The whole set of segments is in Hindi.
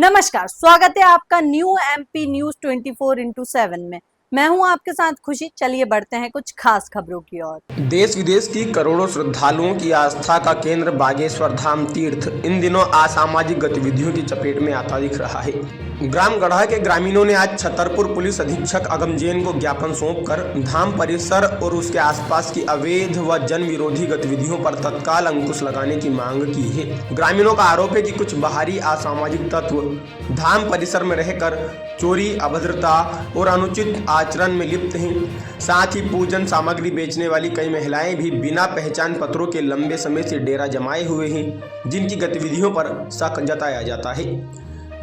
नमस्कार, स्वागत है आपका न्यू एमपी न्यूज 24x7 में। मैं हूं आपके साथ खुशी। चलिए बढ़ते हैं कुछ खास खबरों की ओर। देश विदेश की करोड़ों श्रद्धालुओं की आस्था का केंद्र बागेश्वर धाम तीर्थ इन दिनों असामाजिक गतिविधियों की चपेट में आता दिख रहा है। ग्राम गढ़ा के ग्रामीणों ने आज छतरपुर पुलिस अधीक्षक अगम जैन को ज्ञापन सौंपकर धाम परिसर और उसके आसपास की अवैध व जन विरोधी गतिविधियों पर तत्काल अंकुश लगाने की मांग की है। ग्रामीणों का आरोप है कि कुछ बाहरी असामाजिक तत्व धाम परिसर में रहकर चोरी, अभद्रता और अनुचित आचरण में लिप्त हैं। साथ ही पूजन सामग्री बेचने वाली कई महिलाएं भी बिना पहचान पत्रों के लंबे समय से डेरा जमाए हुए हैं, जिनकी गतिविधियों पर शक जताया जाता है।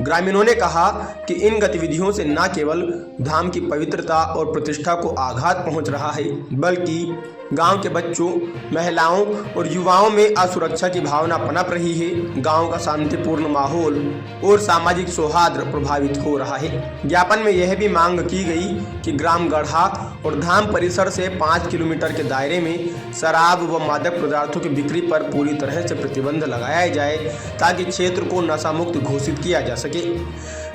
ग्रामीणों ने कहा कि इन गतिविधियों से न केवल धाम की पवित्रता और प्रतिष्ठा को आघात पहुंच रहा है, बल्कि गांव के बच्चों, महिलाओं और युवाओं में असुरक्षा की भावना पनप रही है। गांव का शांतिपूर्ण माहौल और सामाजिक सौहार्द प्रभावित हो रहा है। ज्ञापन में यह भी मांग की गई कि ग्राम गढ़ा और धाम परिसर से 5 किलोमीटर के दायरे में शराब व मादक पदार्थों की बिक्री पर पूरी तरह से प्रतिबंध लगाया जाए, ताकि क्षेत्र को नशा मुक्त घोषित किया जा सके।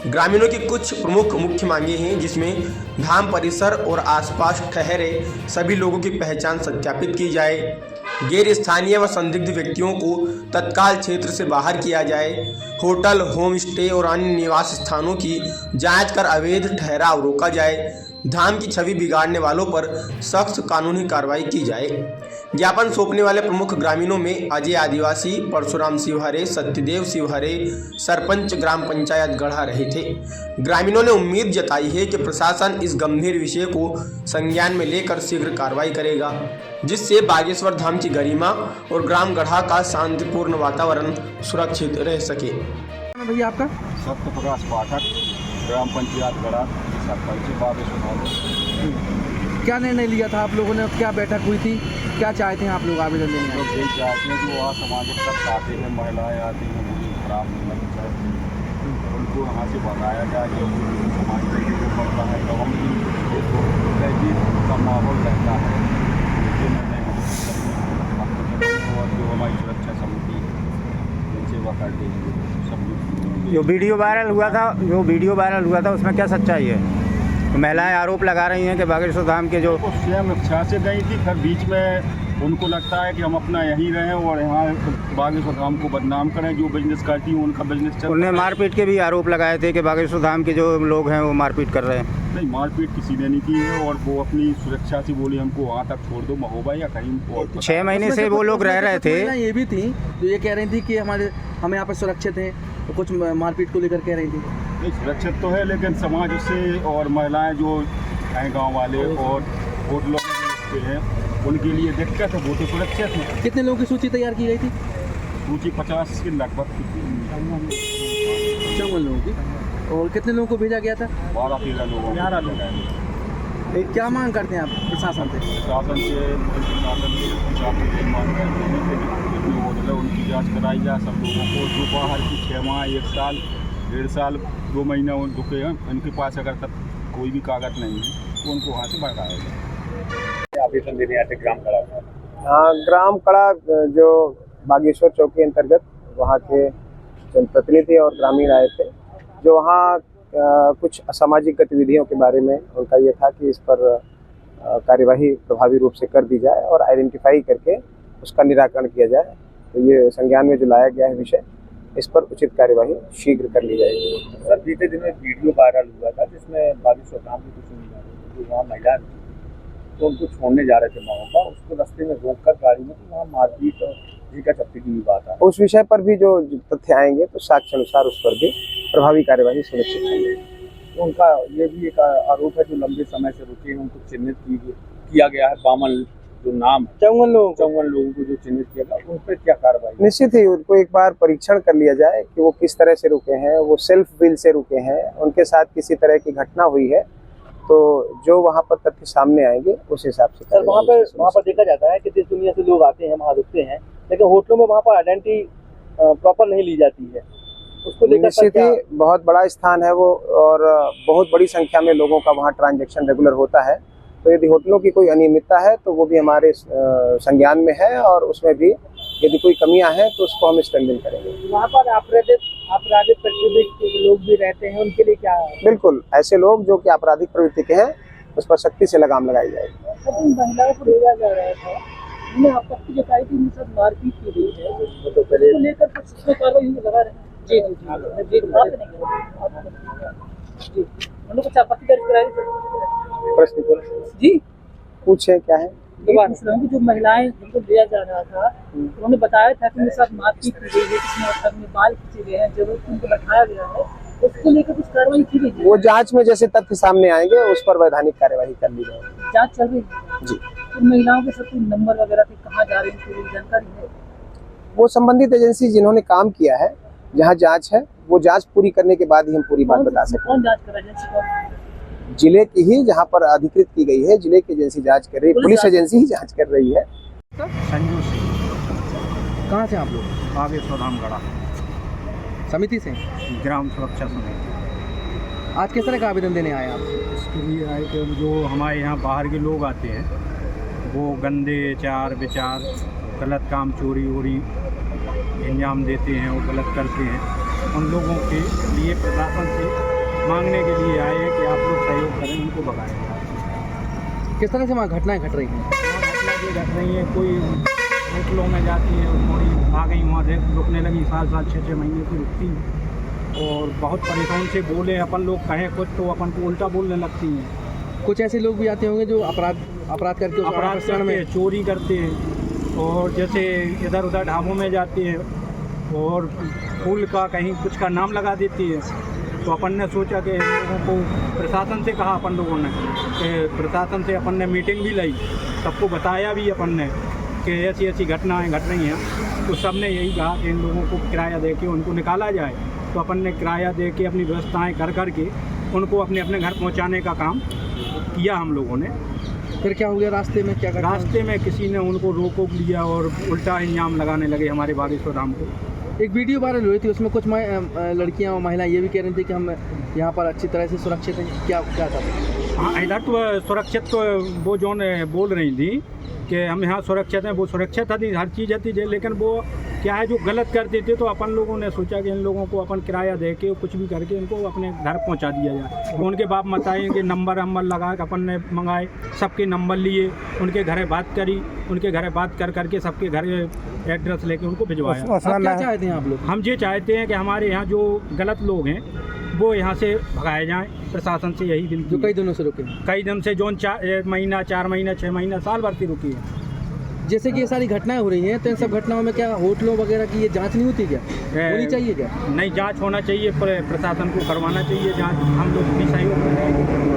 ग्रामीणों की कुछ प्रमुख मुख्य मांगे हैं, जिसमें धाम परिसर और आसपास ठहरे सभी लोगों की पहचान सत्यापित की जाए, गैर स्थानीय व संदिग्ध व्यक्तियों को तत्काल क्षेत्र से बाहर किया जाए, होटल, होम स्टे और अन्य निवास स्थानों की जांच कर अवैध ठहराव रोका जाए, धाम की छवि बिगाड़ने वालों पर सख्त कानूनी कार्रवाई की जाए। ज्ञापन सौंपने वाले प्रमुख ग्रामीणों में अजय आदिवासी, परशुराम शिवहरे, सत्यदेव शिवहरे, सरपंच ग्राम पंचायत गढ़ा रहे थे। ग्रामीणों ने उम्मीद जताई है कि प्रशासन इस गंभीर विषय को संज्ञान में लेकर शीघ्र कार्रवाई करेगा, जिससे बागेश्वर धाम की गरिमा और ग्राम गढ़ा का शांतिपूर्ण वातावरण सुरक्षित रह सके। भैया आपका? सत्य प्रकाश पाठक, ग्राम पंचायत गढ़ा, सरपंच बागेश्वर धाम। क्या निर्णय लिया था आप लोगों ने? क्या बैठक हुई थी? क्या चाहते हैं आप लोग आवेदन देने में? लोग यही चाहते हैं कि वहाँ सामाजिक तत्व आते हैं, महिलाएं आती हैं, मुझे खराब नहीं लगना चाहिए, उनको यहाँ से भगाया जाए। जो समाज में जो पड़ता है तो हम का माहौल रहता है, और जो हमारी सुरक्षा समिति उनसे वह कर देंगे। जो वीडियो वायरल हुआ था उसमें क्या सच्चाई है? तो महिलाएं आरोप लगा रही हैं कि बागेश्वर धाम के जो स्वयं इच्छा से गई थी, फिर बीच में उनको लगता है कि हम अपना यहीं रहें और यहाँ बागेश्वर धाम को बदनाम करें। जो बिजनेस करती हैं उनका बिजनेस चल। उन्हें मारपीट के भी आरोप लगाए थे कि बागेश्वर धाम के जो लोग हैं वो मारपीट कर रहे हैं। नहीं, मारपीट किसी ने नहीं की है, और वो अपनी सुरक्षा से बोली हमको वहाँ तक छोड़ दो महोबा या कहीं और। 6 महीने से वो लोग रह रहे थे। ये भी थी तो ये कह रही थी कि हम यहाँ पर सुरक्षित हैं, तो कुछ मारपीट को लेकर कह रही थी। नहीं, सुरक्षित तो है, लेकिन समाज से और महिलाएं जो हैं गांव वाले और होटलों में हैं, उनके लिए दिक्कत है। वो तो सुरक्षित है। कितने लोगों की सूची तैयार की गई थी? सूची 50 के लगभग 54 लोगों की। और कितने लोगों को भेजा गया था? 12-13 लोगों। 11 लोग। क्या मांग करते हैं आप प्रशासन से? प्रशासन से मांग करते हैं कि जो होटल है उनकी जाँच कराई जाए। सब लोगों को जो बाहर की 6 माह, 1 साल, 1.5 साल, 2 महीना उन रुके हैं, इनके पास अगर तक कोई भी कागज नहीं है तो उनको वहाँ से भगाया जाए। आवेदन देने आते ग्राम कड़ा? हाँ, ग्राम कड़ा जो बागेश्वर चौक के अंतर्गत वहाँ के जनप्रतिनिधि और ग्रामीण आए थे, जो वहाँ कुछ असामाजिक गतिविधियों के बारे में उनका ये था कि इस पर कार्यवाही प्रभावी रूप से कर दी जाए और आइडेंटिफाई करके उसका निराकरण किया जाए। तो ये संज्ञान में जो लाया गया है विषय, इस पर उचित कार्यवाही शीघ्र कर ली जाएगी। सर, बीते दिन में वीडियो वायरल हुआ था जिसमें बागेश्वर धाम की कुछ जो वहाँ महिला थी तो उनको छोड़ने जा रहे थे महोबा, उसको रास्ते में रोककर गाड़ी में, तो वहाँ मारपीट और जीका चप्पी की भी बात है। उस विषय पर भी जो तथ्य आएंगे तो साक्ष्य अनुसार उस पर भी प्रभावी कार्यवाही सुनिश्चित की। तो उनका ये भी एक आरोप है, जो लंबे समय से रुके हैं उनको चिन्हित किया गया है। 52 जो नाम 54 लोगों को जो चिन्हित किया गया, उन पर क्या कार्रवाई? निश्चित ही उनको एक बार परीक्षण कर लिया जाए कि वो किस तरह से रुके हैं, वो सेल्फ विल से रुके हैं, उनके साथ किसी तरह की घटना हुई है, तो जो वहाँ पर तथ्य सामने आएंगे उस हिसाब से। सर, वहाँ पर देखा जाता है कि देश दुनिया से लोग आते हैं, वहाँ रुकते हैं, लेकिन होटलों में वहाँ पर आइडेंटिटी प्रॉपर नहीं ली जाती है। उसको लेकर निश्चित ही बहुत बड़ा स्थान है वो, और बहुत बड़ी संख्या में लोगों का वहाँ ट्रांजैक्शन रेगुलर होता है। तो यदि होटलों की कोई अनियमितता है तो वो भी हमारे संज्ञान में है, और उसमें भी यदि कोई कमियां हैं तो उसको हम स्ट्रेंथन करेंगे। वहाँ पर आपराधिक प्रवृत्ति के लोग भी रहते हैं, उनके लिए क्या है? बिल्कुल, ऐसे लोग जो कि आपराधिक प्रवृत्ति के हैं उस पर सख्ती से लगाम लगाई जाएगी। सब उन महिलाओं को भेजा जा रहा था, उन्हें आपत्ति जताई थी, उनके साथ मारपीट की गई है, तो पहले लेकर कुछ उसमें कार्रवाई लगा रहे हैं। जी जी जी जी बात नहीं जी, उन्होंने कुछ आपत्ति दर्ज कराई प्रश्न जी, पूछे क्या है? जो महिलाएं जिनको दिया जा रहा था, उन्होंने बताया था कि उनके साथ मारपीट की गई है, जिसमें बाल खींचे गए हैं, जरूरत उनको बैठाया गया है, उसको लेकर कुछ कार्रवाई की गई। वो जांच में जैसे तथ्य सामने आएंगे उस पर वैधानिक कार्यवाही कर ली जाएगी। जांच चल रही है जी। तो महिलाओं के सब नंबर वगैरह पे कहाँ जा रही है, पूरी जानकारी है? वो संबंधित एजेंसी जिन्होंने काम किया है, जहाँ जांच है, वो जांच पूरी करने के बाद ही हम पूरी बात बता सकते हैं। कौन जांच कर रहा है? एजेंसी कौन? जिले की ही जहाँ पर अधिकृत की गई है, जिले की एजेंसी जांच कर रही है, पुलिस एजेंसी ही जांच कर रही है। संजू सिंह, कहाँ से आप लोग? बागेश्वर धामगढ़ा समिति से? ग्राम सुरक्षा समिति। आज किस तरह का आवेदन देने आए आप? इसके लिए आए कि जो हमारे यहाँ बाहर के लोग आते हैं, वो गंदे चार विचार, गलत काम, चोरी वोरी अंजाम देते हैं, वो गलत करते हैं, उन लोगों के लिए प्रशासन से मांगने के लिए आए हैं कि आप लोग सहयोग करें, उनको भगाएं। किस तरह से वहाँ घटनाएं घट रही हैं? घटना ये घट रही है, कोई होटलों में जाती है, थोड़ी आ गई वहाँ से रुकने लगी, 7-7, 6-6 महीने की रुकती हैं, और बहुत परेशान से बोले, अपन लोग कहें कुछ तो अपन को उल्टा बोलने लगती हैं। कुछ ऐसे लोग भी आते होंगे जो अपराध करके चोरी करते हैं, और जैसे इधर उधर ढाबों में जाते हैं और फूल का कहीं कुछ का नाम लगा देती है। तो अपन ने सोचा कि इन लोगों को प्रशासन से कहा, अपन लोगों ने कि प्रशासन से अपन ने मीटिंग भी ली, सबको बताया भी अपन ने कि ऐसी ऐसी घटनाएं घट रही हैं। तो सब ने यही कहा कि इन लोगों को किराया दे के उनको निकाला जाए। तो अपन ने किराया दे के अपनी व्यवस्थाएं कर के उनको अपने अपने घर पहुंचाने का काम किया हम लोगों ने। फिर क्या हो गया रास्ते में? क्या रास्ते में किसी ने उनको रोक लिया और उल्टा इल्जाम लगाने लगे हमारे बागेश्वर धाम को। एक वीडियो वायरल हुई थी, उसमें कुछ लड़कियां और महिलाएं ये भी कह रही थी कि हम यहाँ पर अच्छी तरह से सुरक्षित हैं। क्या था? हाँ, इधर तो सुरक्षित तो वो जो बोल रही थी कि हम यहाँ सुरक्षित हैं, वो सुरक्षित थी, हर चीज़ थी, लेकिन वो क्या है जो गलत करते थे, तो अपन लोगों ने सोचा कि इन लोगों को अपन किराया दे के कुछ भी करके इनको अपने घर पहुँचा दिया जाए। तो उनके बाप बताएंगे, नंबर लगा के अपन ने मंगाए, सबके नंबर लिए, उनके घरे बात करी, उनके घरे बात करके सबके घर एड्रेस लेके उनको भिजवाया। क्या चाहते हैं आप लोग? हम ये चाहते हैं कि हमारे यहाँ जो गलत लोग हैं वो यहाँ से भगाए जाएं, प्रशासन से यही विनती। जो कई दिनों से रुके, कई दिन से, जो 1 महीना, 4 महीना, 6 महीना, साल भर से रुकी है। जैसे कि ये सारी घटनाएं हो रही हैं, तो इन सब घटनाओं में क्या होटलों वगैरह की ये जांच नहीं होती? क्या होनी चाहिए? क्या नहीं, जांच होना चाहिए, प्रशासन को करवाना चाहिए जांच। हम लोग भी सहयोग कर रहे हैं।